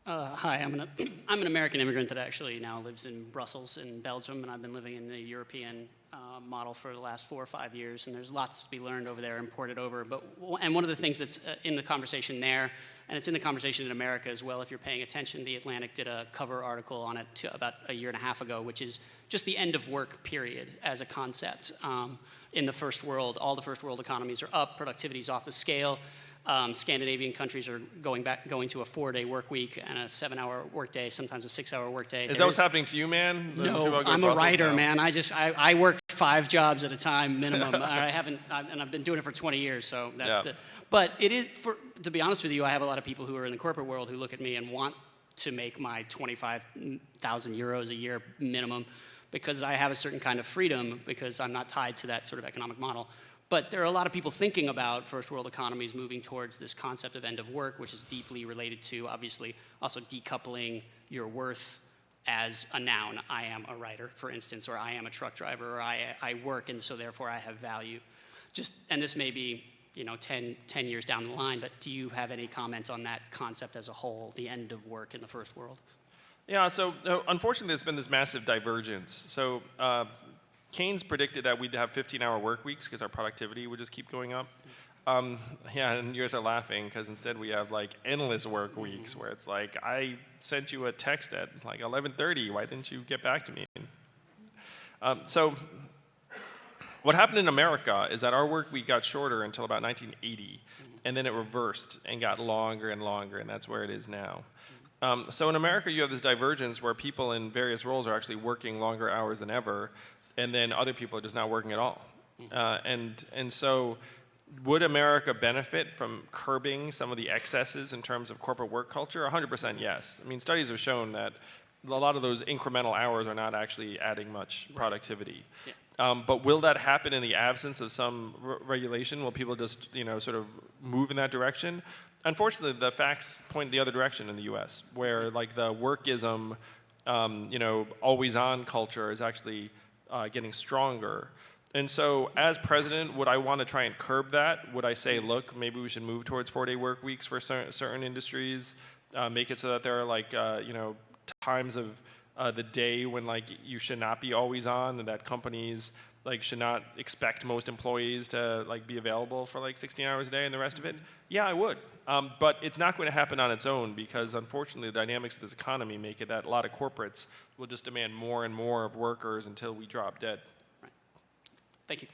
Hi, I'm an American immigrant that actually now lives in Brussels in Belgium, and I've been living in the European model for the last 4 or 5 years, and there's lots to be learned over there and ported over. And one of the things that's in the conversation there, and it's in the conversation in America as well, if you're paying attention, The Atlantic did a cover article on it about a year and a half ago, which is just the end of work period as a concept. In the first world, all the first world economies are up, productivity's off the scale. Scandinavian countries are going to a 4-day work week and a 7-hour workday, sometimes a 6-hour workday. Is that what's happening to you, man? No, I'm a writer, man. I work 5 jobs at a time minimum. And I've been doing it for 20 years, so that's But it is, to be honest with you, I have a lot of people who are in the corporate world who look at me and want to make my 25,000 euros a year minimum because I have a certain kind of freedom because I'm not tied to that sort of economic model. But there are a lot of people thinking about first world economies moving towards this concept of end of work, which is deeply related to, obviously, also decoupling your worth as a noun. I am a writer, for instance, or I am a truck driver, or I work, and so therefore I have value. And this may be 10 years down the line, but do you have any comments on that concept as a whole, the end of work in the first world? Yeah, so unfortunately there's been this massive divergence. So Keynes predicted that we'd have 15-hour work weeks because our productivity would just keep going up. Yeah, and you guys are laughing because instead we have like endless work weeks where it's like, I sent you a text at like 11:30, why didn't you get back to me? So what happened in America is that our work week got shorter until about 1980, and then it reversed and got longer and longer, and that's where it is now. So in America you have this divergence where people in various roles are actually working longer hours than ever, and then other people are just not working at all. And so would America benefit from curbing some of the excesses in terms of corporate work culture? 100% yes. I mean, studies have shown that a lot of those incremental hours are not actually adding much productivity. Yeah. But will that happen in the absence of some regulation? Will people just sort of move in that direction? Unfortunately, the facts point the other direction in the US, where like the workism, always on culture is actually getting stronger. And so as president, would I want to try and curb that? Would I say, look, maybe we should move towards 4-day work weeks for certain industries, make it so that there are like, times of the day when like you should not be always on, and that companies like should not expect most employees to like be available for like 16 hours a day and the rest of it? Yeah, I would. But it's not going to happen on its own because unfortunately the dynamics of this economy make it that a lot of corporates will just demand more and more of workers until we drop dead. Right. Thank you.